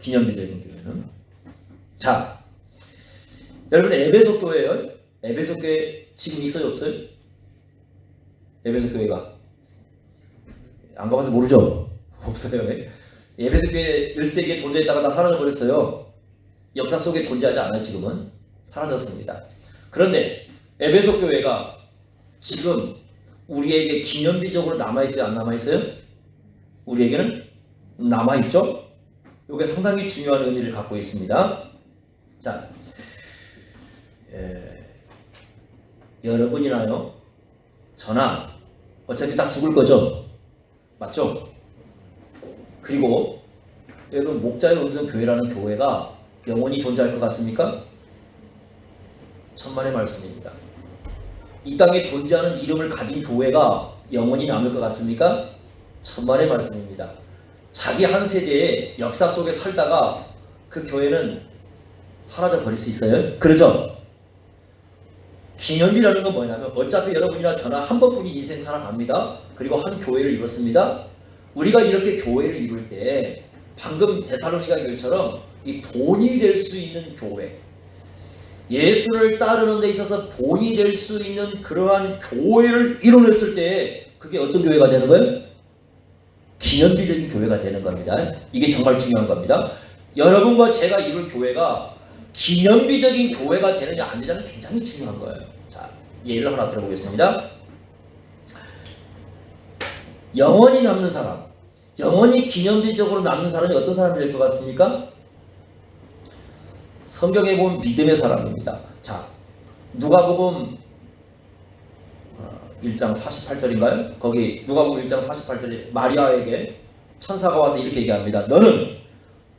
기념비적인 교회는. 자, 여러분 에베소 교회요. 에베소 교회 지금 있어요, 없어요? 에베소 교회가 안 가봐서 모르죠? 없어요. 에베소 교회 1세기에 존재했다가 다 사라져버렸어요. 역사 속에 존재하지 않아요. 지금은 사라졌습니다. 그런데 에베소 교회가 지금 우리에게 기념비적으로 남아있어요? 안 남아있어요? 우리에게는 남아있죠? 이게 상당히 중요한 의미를 갖고 있습니다. 자, 여러분이나요, 저나 어차피 다 죽을 거죠? 맞죠? 그리고 여러분, 목자의 음성 교회라는 교회가 영원히 존재할 것 같습니까? 천만의 말씀입니다. 이 땅에 존재하는 이름을 가진 교회가 영원히 남을 것 같습니까? 천만의 말씀입니다. 자기 한 세대의 역사 속에 살다가 그 교회는 사라져 버릴 수 있어요? 그러죠? 기념비라는 건 뭐냐면 어차피 여러분이나 저나 한 번뿐인 인생 살아갑니다. 그리고 한 교회를 이뤘습니다. 우리가 이렇게 교회를 이룰 때 방금 데살로니가 교회처럼 이 본이 될 수 있는 교회, 예수를 따르는 데 있어서 본이 될 수 있는 그러한 교회를 이뤄냈을 때 그게 어떤 교회가 되는 거예요? 기념비적인 교회가 되는 겁니다. 이게 정말 중요한 겁니다. 여러분과 제가 이룰 교회가 기념비적인 교회가 되느냐 안 되느냐는 굉장히 중요한 거예요. 자, 예를 하나 들어보겠습니다. 영원히 남는 사람, 영원히 기념비적으로 남는 사람이 어떤 사람이 될 것 같습니까? 성경에 보면 믿음의 사람입니다. 자, 누가복음 1장 48절인가요? 거기 누가복음 1장 48절에 마리아에게 천사가 와서 이렇게 얘기합니다. 너는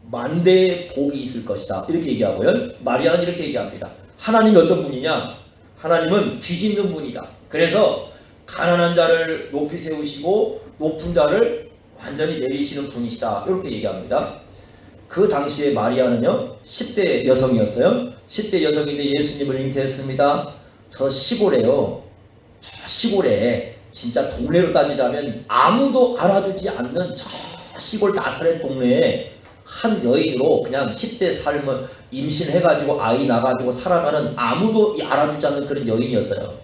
만대의 복이 있을 것이다. 이렇게 얘기하고요. 마리아는 이렇게 얘기합니다. 하나님이 어떤 분이냐? 하나님은 뒤집는 분이다. 그래서 가난한 자를 높이 세우시고 높은 자를 완전히 내리시는 분이시다. 이렇게 얘기합니다. 그 당시에 마리아는요 10대 여성이었어요. 10대 여성인데 예수님을 잉태했습니다. 저 시골에요, 저 시골에 진짜 동네로 따지자면 아무도 알아주지 않는 저 시골 나사렛 동네에 한 여인으로 그냥 10대 삶을 임신해가지고 아이 낳아가지고 살아가는, 아무도 알아주지 않는 그런 여인이었어요.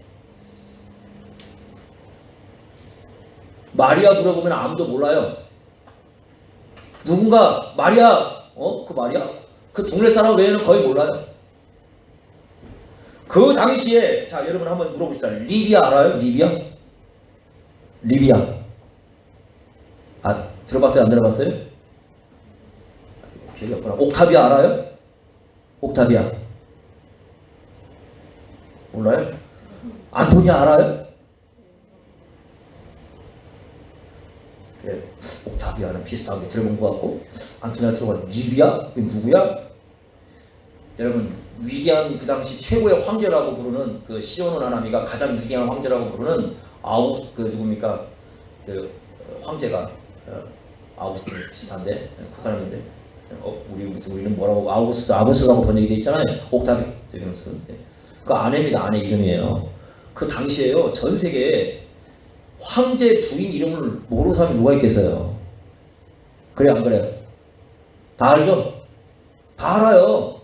마리아 물어보면 아무도 몰라요. 누군가 마리아, 그 마리아? 그 동네 사람 외에는 거의 몰라요. 그 당시에, 자 여러분 한번 물어봅시다. 리비아 알아요? 리비아? 리비아. 아, 들어봤어요? 안 들어봤어요? 기억이 없구나. 옥타비아 알아요? 옥타비아. 몰라요? 안토니아 알아요? 그래, 옥타비아는 비슷하게 들어본 것 같고, 안토니아 들어본 리비아? 누구야? 여러분, 위대한 그 당시 최고의 황제라고 부르는 그 시오노 나나미가 가장 위대한 황제라고 부르는 누굽니까? 그 황제가 아우구스트 비슷한데 그 사람인데 우리는 뭐라고 아우구스라고 번역이 돼 있잖아요. 옥타비아누스. 그 아내입니다. 아내 이름이에요. 그 당시에요 전 세계에 황제 부인 이름을 모르는 사람이 누가 있겠어요? 그래 안 그래요? 다 알죠? 다 알아요.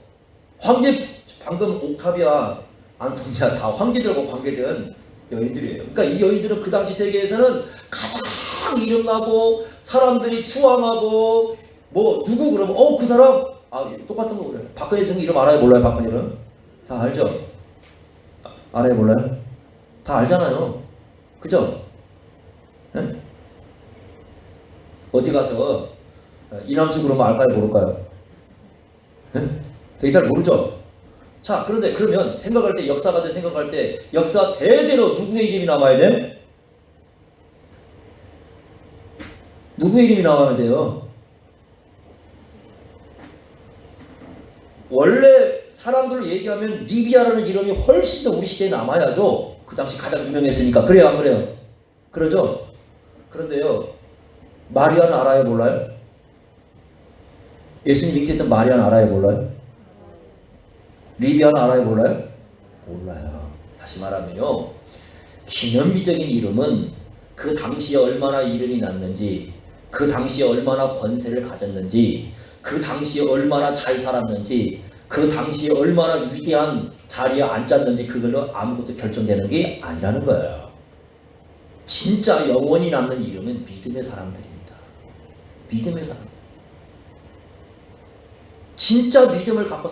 황제, 방금 옥타비아, 안토니아 다 황제들하고 관계된 여인들이에요. 그러니까 이 여인들은 그 당시 세계에서는 가장 이름나고 사람들이 추앙하고, 뭐 누구 그러면 그 사람 똑같은 거 그래요. 박근혜 대통령 이름 알아요? 몰라요? 박근혜는? 다 알죠? 알아요? 몰라요? 다 알잖아요. 그죠? 네? 어디 가서 이남수 그러면 알까요? 모를까요? 네? 되게 잘 모르죠? 자, 그런데 그러면 생각할 때, 역사가들 생각할 때 역사 대대로 누구의 이름이 남아야 돼? 누구의 이름이 나와야 돼요? 원래 사람들로 얘기하면 리비아라는 이름이 훨씬 더 우리 시대에 남아야죠. 그 당시 가장 유명했으니까. 그래요 안 그래요? 그러죠? 그런데요, 마리아는 알아요? 몰라요? 예수님 잉태했던 마리아는 알아요? 몰라요? 리비아는 알아요? 몰라요? 몰라요. 다시 말하면요, 기념비적인 이름은 그 당시에 얼마나 이름이 났는지, 그 당시에 얼마나 권세를 가졌는지, 그 당시에 얼마나 잘 살았는지, 그 당시에 얼마나 위대한 자리에 앉았는지 그걸로 아무것도 결정되는 게 아니라는 거예요. 진짜 영원히 남는 이름은 믿음의 사람들입니다. 믿음의 사람. 진짜 믿음을 갖고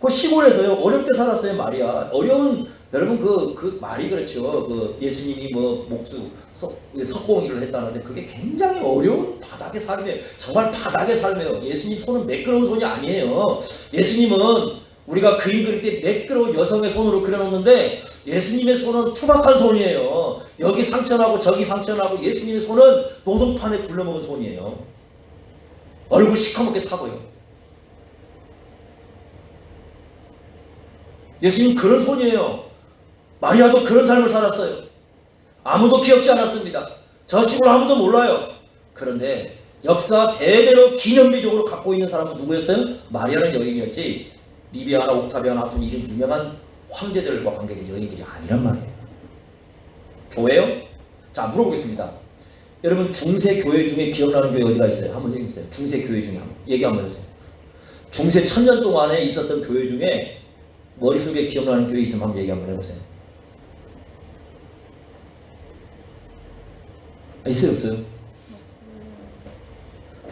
그 시골에서요, 어렵게 살았어요, 마리아. 어려운, 여러분, 그 말이 그렇죠. 그 예수님이 뭐, 석공일을 했다는데 그게 굉장히 어려운 바닥의 삶이에요. 정말 바닥의 삶이에요. 예수님 손은 매끄러운 손이 아니에요. 예수님은 우리가 그림 그릴 때 매끄러운 여성의 손으로 그려놓는데 예수님의 손은 투박한 손이에요. 여기 상처나고 저기 상처나고 예수님의 손은 노동판에 굴러먹은 손이에요. 얼굴 시커멓게 타고요. 예수님 그런 손이에요. 마리아도 그런 삶을 살았어요. 아무도 기억지 않았습니다. 저 식으로 아무도 몰라요. 그런데 역사 대대로 기념비적으로 갖고 있는 사람은 누구였어요? 마리아는 여인이었지 리비아나 옥타비아나 같은 이런 유명한 황제들과 관계된 여인들이 아니란 말이에요. 교회요? 자, 물어보겠습니다. 여러분 중세 교회 중에 기억나는 교회 어디가 있어요? 한번 얘기해주세요. 중세 교회 중에 얘기 한번 해주세요. 중세 1000년 동안에 있었던 교회 중에 머릿속에 기억나는 교회 있으면 한번 얘기 한번 해보세요. 있어요, 없어요?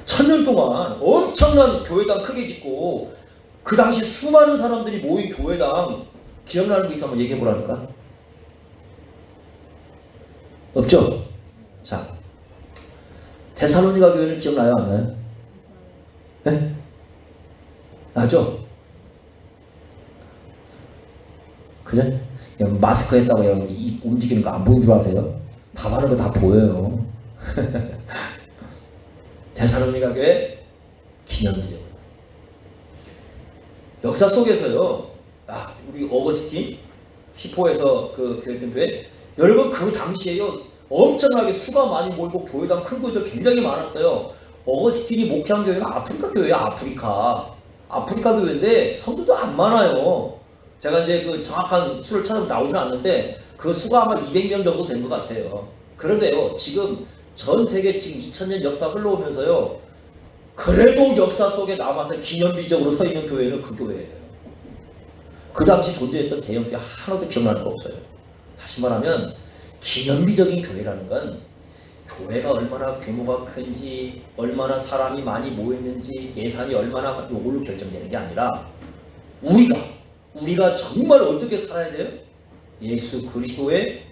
1000년 동안 엄청난 교회당 크게 짓고 그 당시 수많은 사람들이 모인 교회당 기억나는 거 있으면 한번 얘기해 보라니까. 없죠? 자, 데살로니가 교회는 기억나요, 안 나요? 네? 나죠? 그래? 마스크 했다고 여러분 입 움직이는 거 안 보인 줄 아세요? 다 바른 거 다 보여요. 데살로니가 교회 기념비죠. 역사 속에서요. 우리 어거스틴 히포에서 그 교회했던 교회, 여러분 그 당시에요 엄청나게 수가 많이 모이고 교회당 큰 교회들 굉장히 많았어요. 어거스틴이 목회한 교회는 아프리카 교회야. 아프리카 교회인데 성도도 안 많아요. 제가 이제 그 정확한 수를 찾아서 나오진 않는데 그 수가 아마 200명 정도 된 것 같아요. 그런데요, 지금 전 세계 지금 2000년 역사 흘러오면서요, 그래도 역사 속에 남아서 기념비적으로 서 있는 교회는 그 교회예요. 그 당시 존재했던 대형교회 하나도 기억나는 거 없어요. 다시 말하면 기념비적인 교회라는 건 교회가 얼마나 규모가 큰지, 얼마나 사람이 많이 모였는지, 예산이 얼마나 요걸로 결정되는 게 아니라 우리가 정말 어떻게 살아야 돼요? 예수 그리스도의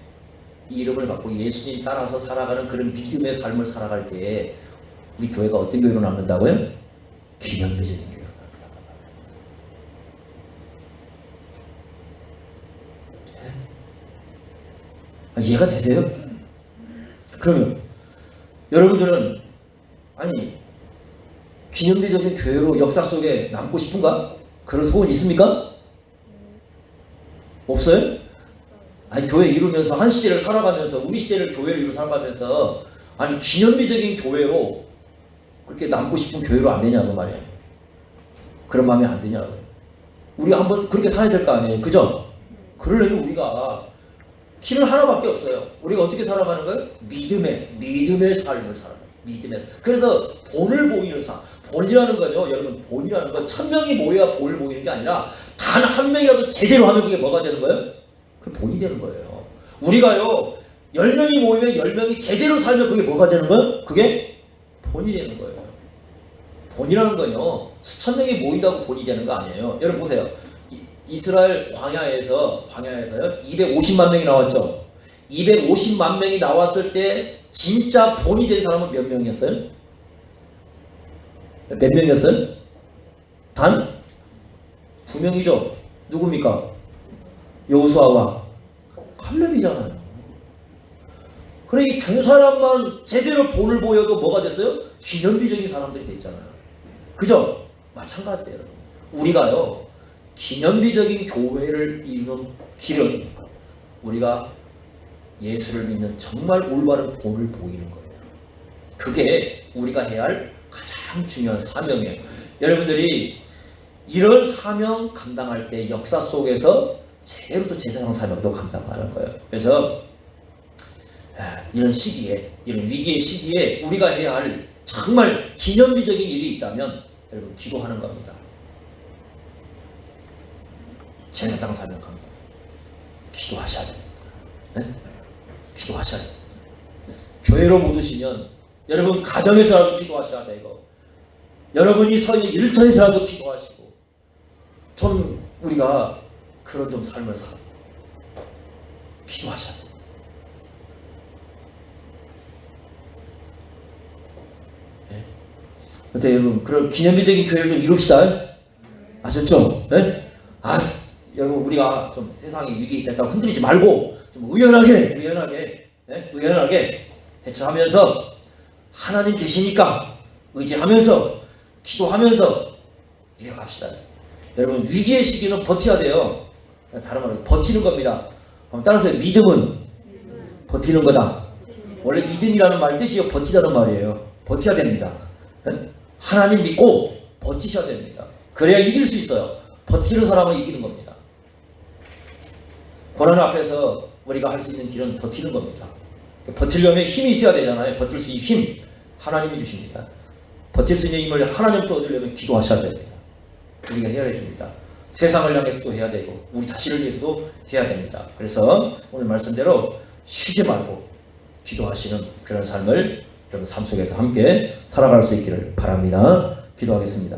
이름을 갖고 예수님 따라서 살아가는 그런 믿음의 삶을 살아갈 때 우리 교회가 어떤 교회로 남는다고요? 기념비적인 교회로 남는다. 이해가 되세요? 그러면 여러분들은 기념비적인 교회로 역사 속에 남고 싶은가? 그런 소원 있습니까? 없어요? 교회 이루면서 한 시대를 살아가면서 우리 시대를 교회를 이루고 살아가면서 기념비적인 교회로 그렇게 남고 싶은 교회로 안 되냐고 말이에요. 그런 마음이 안 드냐고. 우리 한번 그렇게 살아야 될 거 아니에요. 그죠? 그러려면 우리가 길은 하나밖에 없어요. 우리가 어떻게 살아가는 거예요? 믿음의 삶을 살아가요. 그래서 본을 보이는 삶. 본이라는 건요, 여러분, 본이라는 건 1000명이 모여야 본을 보이는 게 아니라 단 한 명이라도 제대로 하면 그게 뭐가 되는 거예요? 그게 본이 되는 거예요. 우리가요, 10명이 모이면 10명이 제대로 살면 그게 뭐가 되는 거예요? 그게 본이 되는 거예요. 본이라는 건요, 수천 명이 모인다고 본이 되는 거 아니에요. 여러분 보세요. 이스라엘 광야에서요, 250만 명이 나왔죠. 250만 명이 나왔을 때 진짜 본이 된 사람은 몇 명이었어요? 몇 명이었어요? 단 2명이죠. 누굽니까? 여호수아와 칼렙이잖아요. 그래, 이 두 사람만 제대로 본을 보여도 뭐가 됐어요? 기념비적인 사람들이 됐잖아요. 그죠? 마찬가지예요. 우리가요, 기념비적인 교회를 이루는 길은 우리가 예수를 믿는 정말 올바른 본을 보이는 거예요. 그게 우리가 해야 할 가장 중요한 사명이에요. 여러분들이 이런 사명 감당할 때 역사 속에서 제대로 또 제사장 사명도 감당하는 거예요. 그래서 이런 시기에, 이런 위기의 시기에 우리가 해야 할 정말 기념비적인 일이 있다면 여러분 기도하는 겁니다. 제가 땅 사명합니다. 기도하셔야 됩니다. 네? 기도하셔야 됩니다. 교회로 못 오시면 여러분 가정에서라도 기도하셔야 되고 여러분이 서 있는 일터에서라도 기도하시고 좀 우리가 그런 좀 삶을 살아 기도하셔야 돼요. 네? 근데 여러분 그런 기념비적인 교회를 좀 이룹시다. 아셨죠? 네? 여러분 우리가 좀 세상이 위기에 있다고 흔들리지 말고 좀 의연하게 대처하면서 하나님 계시니까 의지하면서 기도하면서 이겨갑시다. 여러분 위기의 시기는 버텨야 돼요. 다른 말로 버티는 겁니다. 따라서 믿음은 버티는 거다. 원래 믿음이라는 말 뜻이 버티다는 말이에요. 버텨야 됩니다. 하나님 믿고 버티셔야 됩니다. 그래야 이길 수 있어요. 버티는 사람은 이기는 겁니다. 고난 앞에서 우리가 할 수 있는 길은 버티는 겁니다. 버티려면 힘이 있어야 되잖아요. 버틸 수 있는 힘 하나님이 주십니다. 버틸 수 있는 힘을 하나님부터 얻으려면 기도하셔야 됩니다. 우리가 해야 됩니다. 세상을 향해서도 해야 되고 우리 자신을 위해서도 해야 됩니다. 그래서 오늘 말씀대로 쉬지 말고 기도하시는 그런 삶을 여러분 삶 속에서 함께 살아갈 수 있기를 바랍니다. 기도하겠습니다.